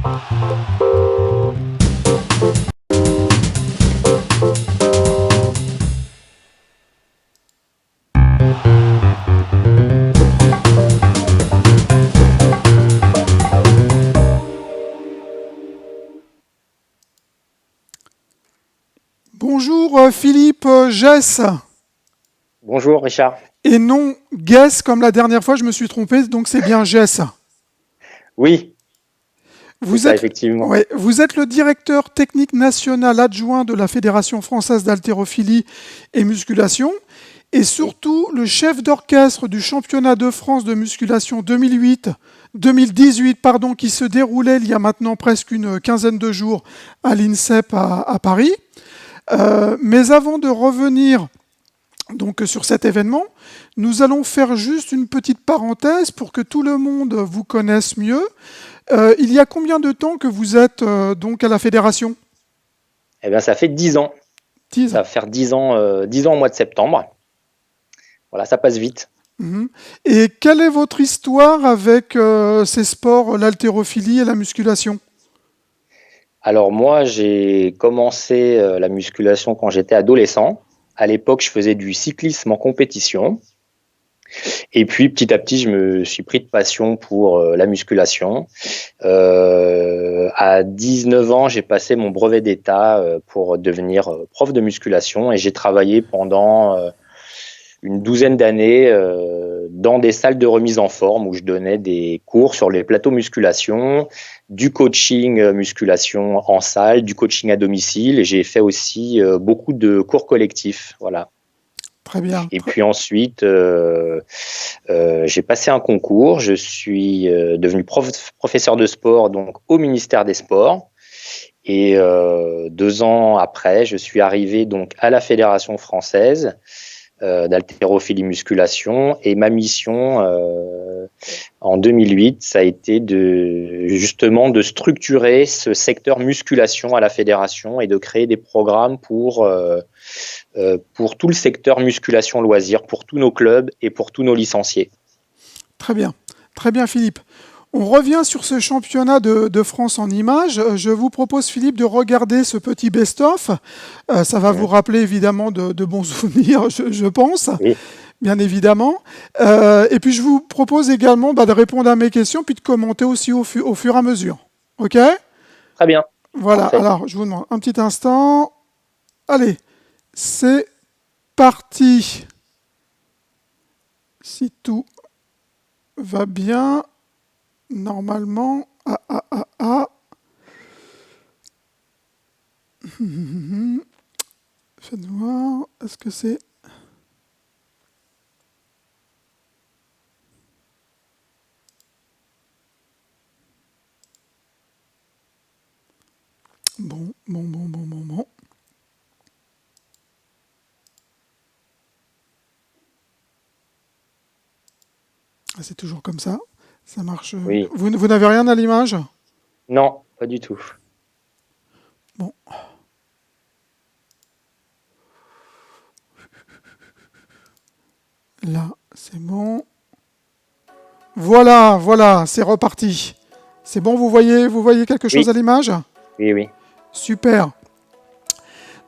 Bonjour Philippe Gess, Bonjour Richard. et non Guess comme la dernière fois je me suis trompé, donc c'est bien Gess. Oui, c'est Vous ça êtes, effectivement. ouais, vous êtes le directeur technique national adjoint de la Fédération française d'haltérophilie et musculation, et Oui. surtout le chef d'orchestre du championnat de France de musculation 2018 pardon, qui se déroulait il y a maintenant presque une quinzaine de jours à l'INSEP à Paris. Mais avant de revenir donc sur cet événement, nous allons faire juste une petite parenthèse pour que tout le monde vous connaisse mieux. Il y a combien de temps que vous êtes donc à la fédération? Eh bien, ça fait 10 ans. 10 Ça ans. va faire 10 ans au mois de septembre. Voilà, ça passe vite. Mhm. Et quelle est votre histoire avec ces sports, l'haltérophilie et la musculation? Alors moi, j'ai commencé la musculation quand j'étais adolescent. À l'époque, je faisais du cyclisme en compétition. Et puis, petit à petit, je me suis pris de passion pour la musculation. À 19 ans, j'ai passé mon brevet d'État pour devenir prof de musculation et j'ai travaillé pendant une douzaine d'années dans des salles de remise en forme où je donnais des cours sur les plateaux musculation, du coaching musculation en salle, du coaching à domicile et j'ai fait aussi beaucoup de cours collectifs. Voilà. Très bien. Et puis ensuite, j'ai passé un concours, je suis devenu professeur de sport donc au ministère des Sports. Et 2 ans après, je suis arrivé donc à la Fédération française d'haltérophilie musculation et ma mission en 2008, ça a été justement de structurer ce secteur musculation à la fédération et de créer des programmes pour tout le secteur musculation loisirs, pour tous nos clubs et pour tous nos licenciés. Très bien. Très bien, Philippe. On revient sur ce championnat de France en images. Je vous propose, Philippe, de regarder ce petit best-of. Ça va vous Mmh. rappeler évidemment de bons souvenirs, je pense, Oui, bien évidemment. Et puis je vous propose également de répondre à mes questions, puis de commenter aussi au fur et à mesure. OK? très bien, Voilà, parfait. alors je vous demande un petit instant. Allez, c'est parti. Si tout va bien, normalement. Faites voir, est-ce que c'est... Bon. Ah, c'est toujours comme ça. Ça marche. Oui, Vous n'avez rien à l'image? non, pas du tout. Bon, là, c'est bon. Voilà, c'est reparti. C'est bon, vous voyez quelque chose à Oui, l'image? oui, oui. Super.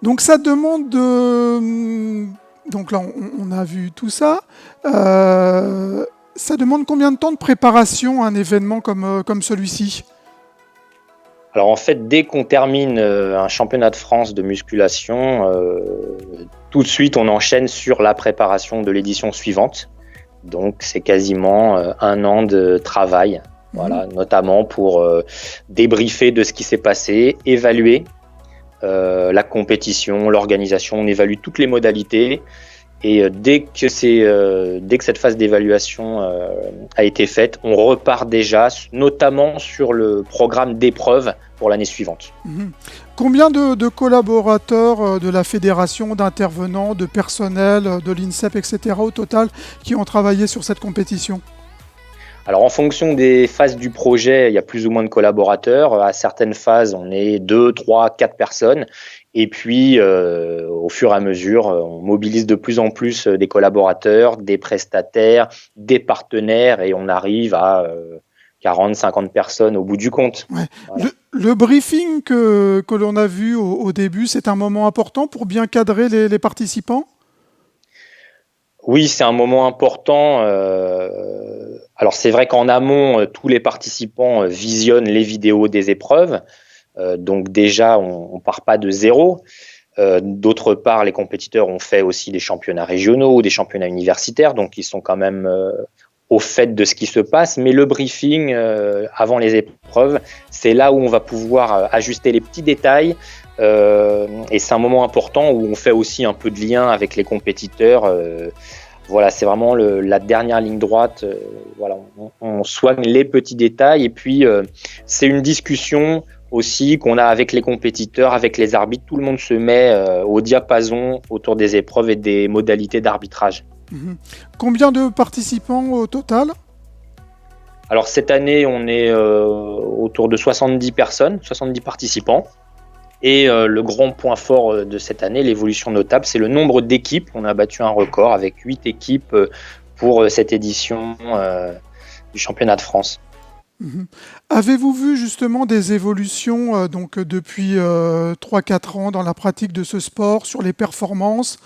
Donc ça demande de... Donc là, on a vu tout ça. Ça demande combien de temps de préparation à un événement comme celui-ci? Alors en fait, dès qu'on termine un championnat de France de musculation, tout de suite on enchaîne sur la préparation de l'édition suivante. Donc c'est quasiment 1 an de travail, Mhm. voilà, notamment pour débriefer de ce qui s'est passé, évaluer la compétition, l'organisation, on évalue toutes les modalités. Et dès que cette phase d'évaluation a été faite, on repart déjà, notamment sur le programme d'épreuves pour l'année suivante. Mhm. Combien de collaborateurs de la fédération, d'intervenants, de personnel, de l'INSEP, etc. au total qui ont travaillé sur cette compétition? Alors en fonction des phases du projet, il y a plus ou moins de collaborateurs. À certaines phases, on est 2, 3, 4 personnes. Et puis, au fur et à mesure, on mobilise de plus en plus des collaborateurs, des prestataires, des partenaires, et on arrive à 40, 50 personnes au bout du compte. Ouais. Voilà. Le briefing que l'on a vu au début, c'est un moment important pour bien cadrer les participants? Oui, c'est un moment important. Alors c'est vrai qu'en amont, tous les participants visionnent les vidéos des épreuves. Donc déjà, on part pas de zéro. D'autre part, les compétiteurs ont fait aussi des championnats régionaux, des championnats universitaires, donc ils sont quand même au fait de ce qui se passe. Mais le briefing avant les épreuves, c'est là où on va pouvoir ajuster les petits détails. Et c'est un moment important où on fait aussi un peu de lien avec les compétiteurs. Voilà, c'est vraiment la dernière ligne droite. Voilà, on soigne les petits détails et puis c'est une discussion aussi qu'on a avec les compétiteurs, avec les arbitres. Tout le monde se met au diapason autour des épreuves et des modalités d'arbitrage. Mhm. Combien de participants au total? Alors cette année, on est autour de 70 personnes, 70 participants. Et le grand point fort de cette année, l'évolution notable, c'est le nombre d'équipes. On a battu un record avec 8 équipes pour cette édition du championnat de France. Mhm. Avez-vous vu justement des évolutions donc depuis 3-4 ans dans la pratique de ce sport, sur les performances?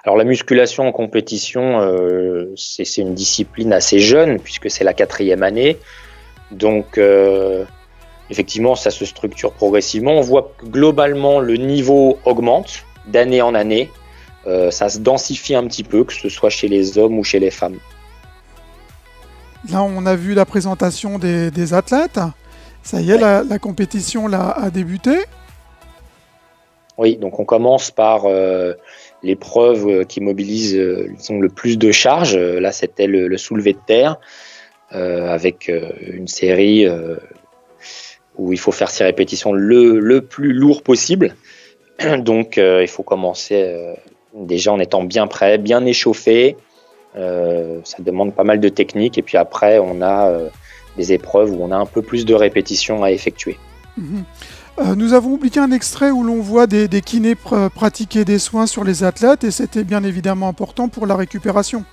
Alors la musculation en compétition, c'est une discipline assez jeune puisque c'est la 4e année. Donc effectivement, ça se structure progressivement. On voit que globalement, le niveau augmente d'année en année. Ça se densifie un petit peu, que ce soit chez les hommes ou chez les femmes. Là, on a vu la présentation des athlètes. Ça y est, Ouais. la compétition là, a débuté. Oui, donc on commence par l'épreuve qui mobilise disons, le plus de charges. Là, c'était le soulevé de terre avec une série où il faut faire 6 répétitions le plus lourd possible. Donc, il faut commencer déjà en étant bien prêt, bien échauffé. Ça demande pas mal de technique. Et puis après, on a des épreuves où on a un peu plus de répétitions à effectuer. Mhm. Nous avons oublié un extrait où l'on voit des kinés pratiquer des soins sur les athlètes et c'était bien évidemment important pour la récupération.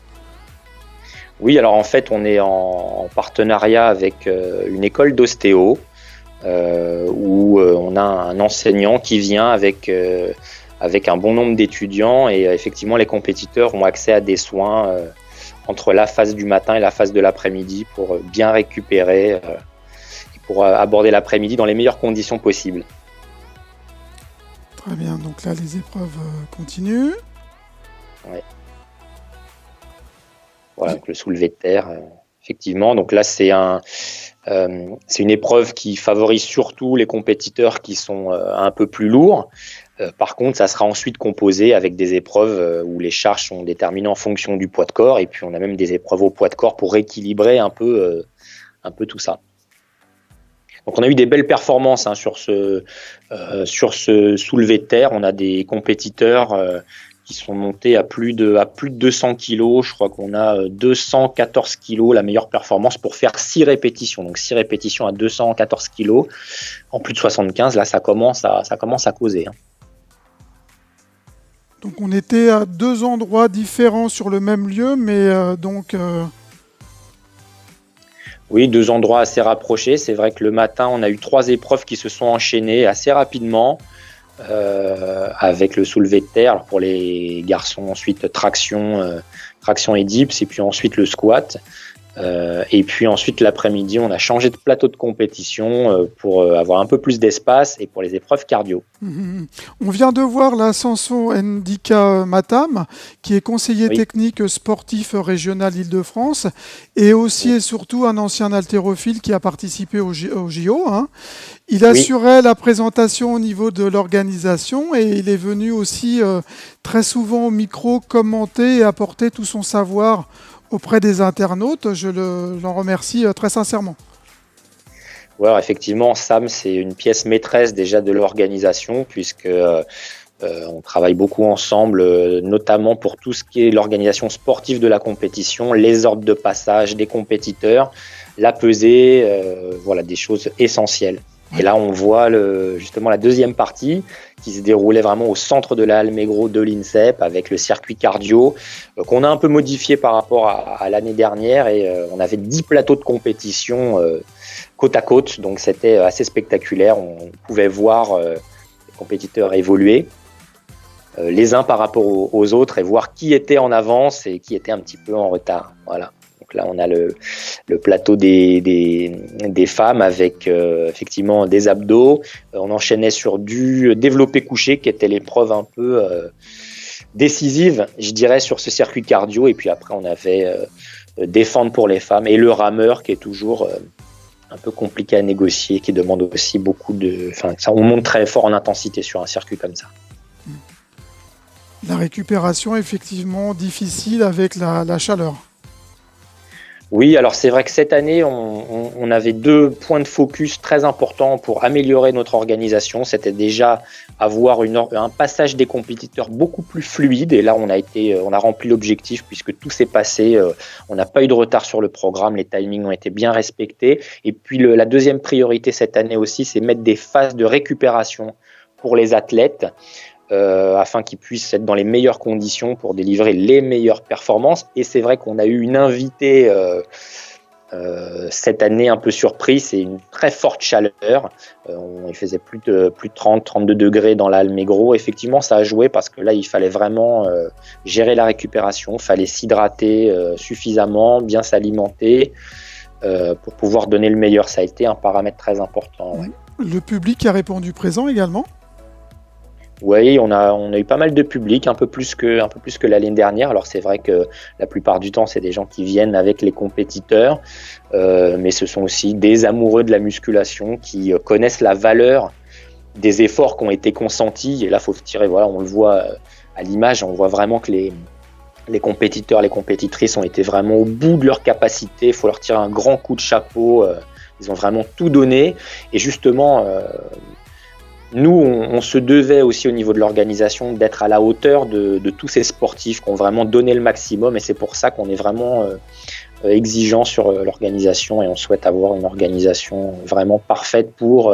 Oui, alors en fait, on est en partenariat avec une école d'ostéo où on a un enseignant qui vient avec un bon nombre d'étudiants et effectivement, les compétiteurs ont accès à des soins entre la phase du matin et la phase de l'après-midi pour bien récupérer et pour aborder l'après-midi dans les meilleures conditions possibles. Très bien, donc là les épreuves continuent. Ouais. Voilà, donc le soulevé de terre, effectivement. Donc là, c'est une épreuve qui favorise surtout les compétiteurs qui sont un peu plus lourds. Par contre, ça sera ensuite composé avec des épreuves où les charges sont déterminées en fonction du poids de corps. Et puis, on a même des épreuves au poids de corps pour équilibrer un peu tout ça. Donc, on a eu des belles performances sur ce soulevé de terre. On a des compétiteurs qui sont montés à plus de 200 kilos. Je crois qu'on a 214 kilos, la meilleure performance pour faire 6 répétitions. Donc 6 répétitions à 214 kilos en plus de 75. Là, ça commence à causer. Donc on était à 2 endroits différents sur le même lieu, mais Oui, 2 endroits assez rapprochés. C'est vrai que le matin, on a eu 3 épreuves qui se sont enchaînées assez rapidement. Avec le soulevé de terre. Alors pour les garçons, ensuite traction et dips, et puis ensuite le squat. Et puis ensuite l'après-midi, on a changé de plateau de compétition pour avoir un peu plus d'espace et pour les épreuves cardio. on vient de voir là Samson Ndika Matam, qui est conseiller Oui. technique sportif régional Île-de-France, et aussi et surtout un ancien haltérophile qui a participé au JO. Hein. Il assurait la présentation au niveau de l'organisation et il est venu aussi très souvent au micro commenter et apporter tout son savoir auprès des internautes. Je l'en remercie très sincèrement. Ouais, effectivement, Sam, c'est une pièce maîtresse déjà de l'organisation puisque on travaille beaucoup ensemble, notamment pour tout ce qui est l'organisation sportive de la compétition, les ordres de passage des compétiteurs, la pesée, voilà, des choses essentielles. Et là, on voit justement la deuxième partie qui se déroulait vraiment au centre de la halle Mégro de l'INSEP avec le circuit cardio qu'on a un peu modifié par rapport à l'année dernière. Et on avait 10 plateaux de compétition côte à côte. Donc, c'était assez spectaculaire. On pouvait voir les compétiteurs évoluer les uns par rapport aux autres et voir qui était en avance et qui était un petit peu en retard. Voilà. Donc là, on a le plateau des femmes avec effectivement des abdos. On enchaînait sur du développé couché qui était l'épreuve un peu décisive, je dirais, sur ce circuit cardio. Et puis après, on avait défendre pour les femmes et le rameur qui est toujours un peu compliqué à négocier, qui demande aussi beaucoup de... Enfin, ça, on monte très fort en intensité sur un circuit comme ça. La récupération, effectivement, difficile avec la chaleur. Oui, alors c'est vrai que cette année, on avait 2 points de focus très importants pour améliorer notre organisation. C'était déjà avoir un passage des compétiteurs beaucoup plus fluide. Et là, on a rempli l'objectif puisque tout s'est passé. On n'a pas eu de retard sur le programme. Les timings ont été bien respectés. Et puis, la deuxième priorité cette année aussi, c'est mettre des phases de récupération pour les athlètes. Afin qu'ils puissent être dans les meilleures conditions pour délivrer les meilleures performances. Et c'est vrai qu'on a eu une invitée cette année un peu surprise, c'est une très forte chaleur. Il faisait plus de 30, 32 degrés dans la halle Mégro. Effectivement, ça a joué parce que là, il fallait vraiment gérer la récupération, il fallait s'hydrater suffisamment, bien s'alimenter pour pouvoir donner le meilleur. Ça a été un paramètre très important. Ouais. Le public a répondu présent également ? Oui, on a eu pas mal de public, un peu plus que l'année dernière. Alors c'est vrai que la plupart du temps, c'est des gens qui viennent avec les compétiteurs, mais ce sont aussi des amoureux de la musculation qui connaissent la valeur des efforts qui ont été consentis. Et là, faut tirer, voilà, on le voit à l'image, on voit vraiment que les compétiteurs, les compétitrices ont été vraiment au bout de leur capacité. Il faut leur tirer un grand coup de chapeau. Ils ont vraiment tout donné. Et justement, nous, on se devait aussi au niveau de l'organisation d'être à la hauteur de tous ces sportifs qui ont vraiment donné le maximum et c'est pour ça qu'on est vraiment exigeant sur l'organisation et on souhaite avoir une organisation vraiment parfaite pour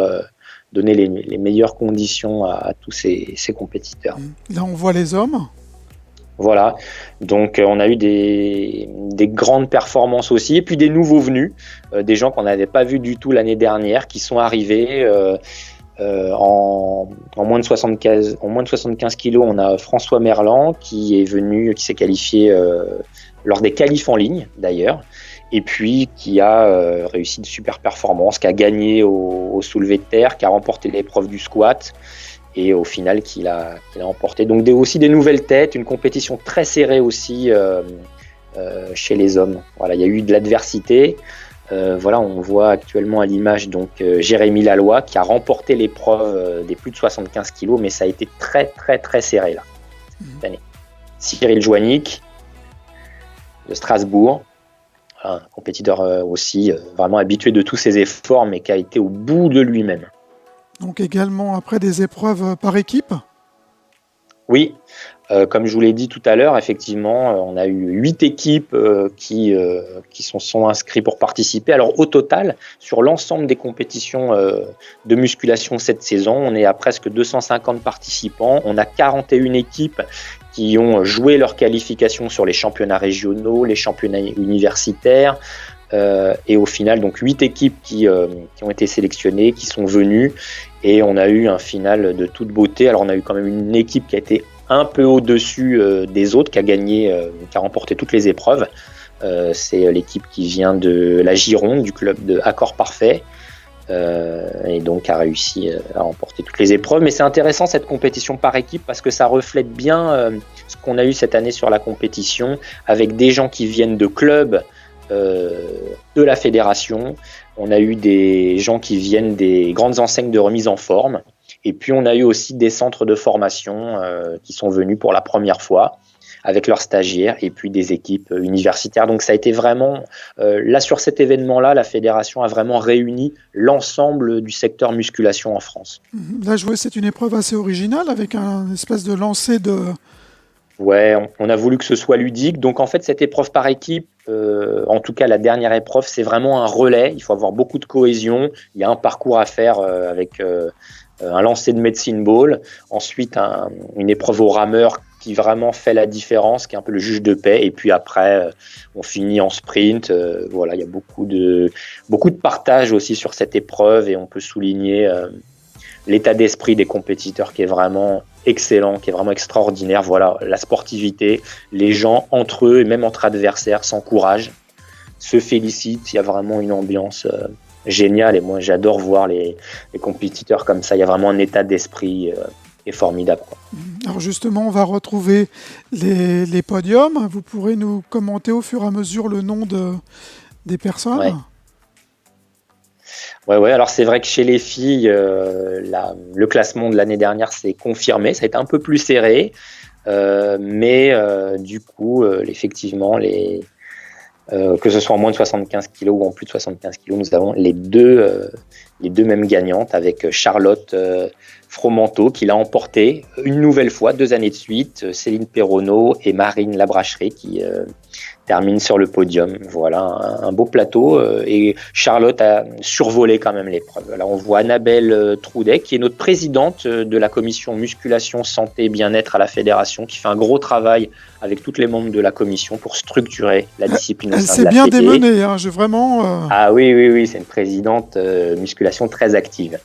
donner les meilleures conditions à tous ces compétiteurs. Là, on voit les hommes. Voilà, donc on a eu des grandes performances aussi et puis des nouveaux venus, des gens qu'on n'avait pas vus du tout l'année dernière qui sont arrivés en moins de 75 kilos, on a François Merlan qui s'est qualifié lors des qualifs en ligne d'ailleurs, et puis qui a réussi de super performances, qui a gagné au soulevé de terre, qui a remporté l'épreuve du squat et au final qu'il a emporté. Donc aussi des nouvelles têtes, une compétition très serrée aussi chez les hommes. Voilà, il y a eu de l'adversité. Voilà, on voit actuellement à l'image donc Jérémy Laloy qui a remporté l'épreuve des plus de 75 kilos, mais ça a été très très très serré là cette année. Cyril Joannick de Strasbourg, un compétiteur aussi vraiment habitué de tous ses efforts, mais qui a été au bout de lui-même. Donc également après des épreuves par équipe ? Oui, comme je vous l'ai dit tout à l'heure, effectivement, on a eu 8 équipes qui sont inscrites pour participer. Alors au total, sur l'ensemble des compétitions de musculation cette saison, on est à presque 250 participants. On a 41 équipes qui ont joué leur qualification sur les championnats régionaux, les championnats universitaires. Et au final, donc 8 équipes qui ont été sélectionnées, qui sont venues, et on a eu un final de toute beauté. Alors on a eu quand même une équipe qui a été un peu au-dessus des autres, qui a remporté toutes les épreuves. C'est l'équipe qui vient de la Gironde, du club de Accord Parfait, et donc a réussi à remporter toutes les épreuves. Mais c'est intéressant cette compétition par équipe parce que ça reflète bien ce qu'on a eu cette année sur la compétition, avec des gens qui viennent de clubs de la fédération. On a eu des gens qui viennent des grandes enseignes de remise en forme et puis on a eu aussi des centres de formation qui sont venus pour la première fois avec leurs stagiaires et puis des équipes universitaires. Donc ça a été vraiment là sur cet événement-là, la fédération a vraiment réuni l'ensemble du secteur musculation en France. Là, c'est une épreuve assez originale avec un espèce de lancer de... Ouais, on a voulu que ce soit ludique. Donc en fait, cette épreuve par équipe, en tout cas la dernière épreuve, c'est vraiment un relais. Il faut avoir beaucoup de cohésion. Il y a un parcours à faire avec un lancer de medicine ball. Ensuite, une épreuve au rameur qui vraiment fait la différence, qui est un peu le juge de paix. Et puis après, on finit en sprint. Voilà, il y a beaucoup de partage aussi sur cette épreuve et on peut souligner l'état d'esprit des compétiteurs qui est vraiment excellent, qui est vraiment extraordinaire. Voilà, la sportivité, les gens entre eux et même entre adversaires s'encouragent, se félicitent. Il y a vraiment une ambiance géniale et moi j'adore voir les compétiteurs comme ça. Il y a vraiment un état d'esprit qui est formidable, quoi. Alors justement, on va retrouver les podiums. Vous pourrez nous commenter au fur et à mesure le nom des personnes. Ouais. Alors c'est vrai que chez les filles, le classement de l'année dernière s'est confirmé. Ça a été un peu plus serré, mais du coup, effectivement, que ce soit en moins de 75 kg ou en plus de 75 kg, nous avons les deux mêmes gagnantes avec Charlotte Fromenteau qui l'a emporté une nouvelle fois, 2 années de suite, Céline Perronneau et Marine Labracherie qui terminent sur le podium. Voilà, un beau plateau et Charlotte a survolé quand même l'épreuve. Là, on voit Annabelle Troudet qui est notre présidente de la commission musculation, santé et bien-être à la fédération qui fait un gros travail avec tous les membres de la commission pour structurer la discipline au sein de la fédé. Elle s'est bien démenée, hein, j'ai vraiment... Ah oui, c'est une présidente musculation très active.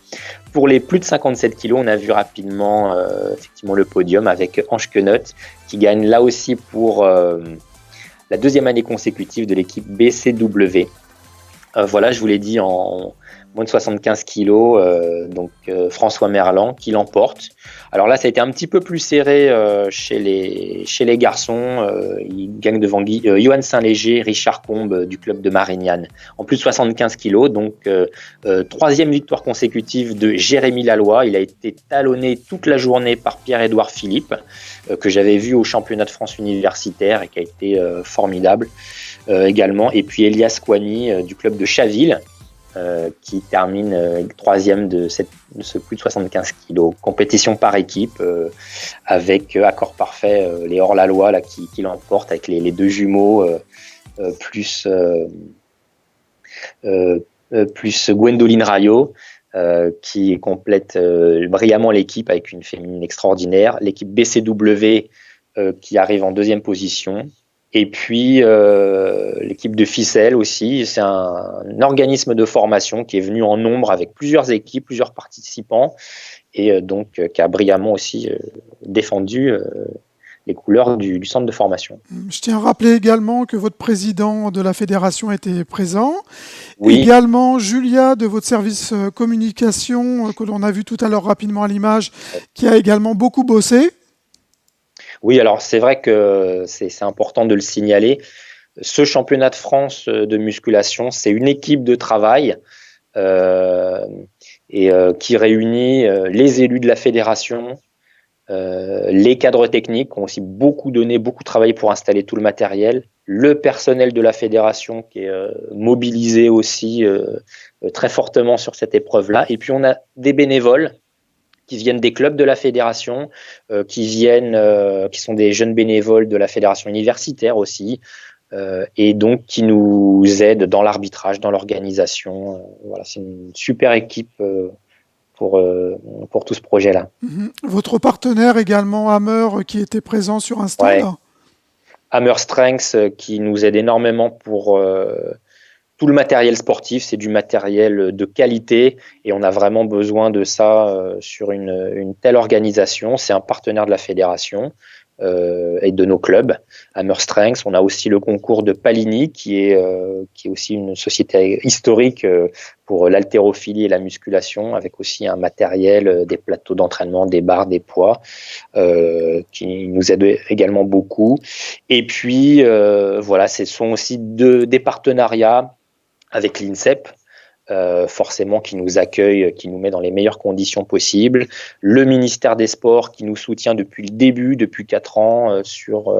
Pour les plus de 57 kilos, on a vu rapidement effectivement le podium avec Ange Quenotte qui gagne là aussi pour la 2e année consécutive de l'équipe BCW. Voilà, je vous l'ai dit, en moins de 75 kilos, François Merlan qui l'emporte. Alors là, ça a été un petit peu plus serré chez les garçons. Il gagne devant Johan Saint-Léger, Richard Combe du club de Marignane en plus de 75 kilos. Donc, 3e victoire consécutive de Jérémy Laloy. Il a été talonné toute la journée par Pierre-Édouard Philippe, que j'avais vu au championnat de France universitaire et qui a été formidable également. Et puis Elias Kouani du club de Chaville, qui termine 3e de ce plus de 75 kilos. Compétition par équipe avec accord parfait, les hors-la-loi là, qui l'emportent avec les deux jumeaux plus Gwendoline Rayo qui complète brillamment l'équipe avec une féminine extraordinaire. L'équipe BCW qui arrive en 2e position. Et puis l'équipe de Ficelle aussi, c'est un organisme de formation qui est venu en nombre avec plusieurs équipes, plusieurs participants et donc qui a brillamment aussi défendu les couleurs du centre de formation. Je tiens à rappeler également que votre président de la fédération était présent. Oui. Également Julia de votre service communication que l'on a vu tout à l'heure rapidement à l'image, qui a également beaucoup bossé. Oui, alors c'est vrai que c'est important de le signaler. Ce championnat de France de musculation, c'est une équipe de travail qui réunit les élus de la fédération, les cadres techniques qui ont aussi beaucoup donné, beaucoup travaillé pour installer tout le matériel, le personnel de la fédération qui est mobilisé aussi très fortement sur cette épreuve-là. Et puis on a des bénévoles qui viennent des clubs de la fédération, qui sont des jeunes bénévoles de la fédération universitaire aussi, et donc qui nous aident dans l'arbitrage, dans l'organisation. Voilà, c'est une super équipe pour tout ce projet-là. Votre partenaire également, Hammer, qui était présent sur un stand. Ouais. Hammer Strength, qui nous aide énormément pour tout le matériel sportif. C'est du matériel de qualité et on a vraiment besoin de ça sur une telle organisation. C'est un partenaire de la fédération et de nos clubs. Hammer Strength, on a aussi le concours de Palini qui est aussi une société historique pour l'haltérophilie et la musculation, avec aussi un matériel, des plateaux d'entraînement, des barres, des poids, qui nous aident également beaucoup. Et puis voilà, ce sont aussi des partenariats avec l'INSEP, forcément qui nous accueille, qui nous met dans les meilleures conditions possibles, le ministère des Sports qui nous soutient depuis le début, depuis 4 ans, sur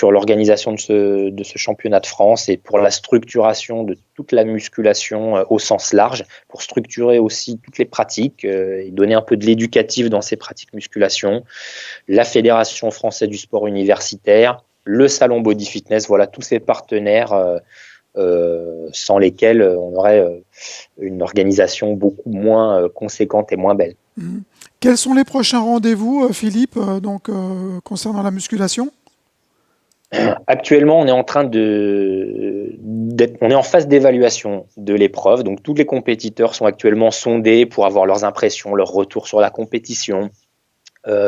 l'organisation de ce championnat de France et pour la structuration de toute la musculation au sens large, pour structurer aussi toutes les pratiques et donner un peu de l'éducatif dans ces pratiques musculation, la Fédération française du sport universitaire, le salon Body Fitness, voilà tous ces partenaires sans lesquels on aurait une organisation beaucoup moins conséquente et moins belle. Mmh. Quels sont les prochains rendez-vous, Philippe, concernant la musculation? Actuellement, on est en on est en phase d'évaluation de l'épreuve. Donc, tous les compétiteurs sont actuellement sondés pour avoir leurs impressions, leurs retours sur la compétition.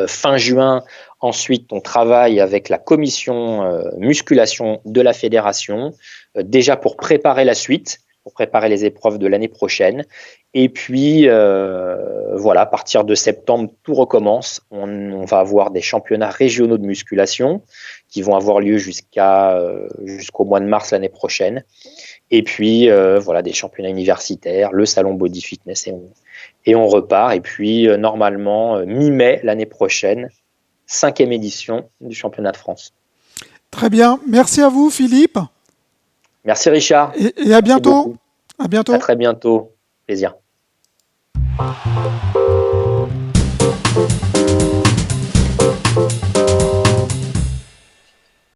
Fin juin, ensuite, on travaille avec la commission musculation de la fédération, déjà pour préparer la suite, pour préparer les épreuves de l'année prochaine. Et puis, voilà, à partir de septembre, tout recommence. On va avoir des championnats régionaux de musculation qui vont avoir lieu jusqu'au mois de mars l'année prochaine. Et puis, voilà, des championnats universitaires, le salon Body Fitness, et on repart. Et puis, normalement, mi-mai l'année prochaine, 5e édition du championnat de France. Très bien. Merci à vous, Philippe. Merci Richard. Et à bientôt. À bientôt. À très bientôt. Plaisir.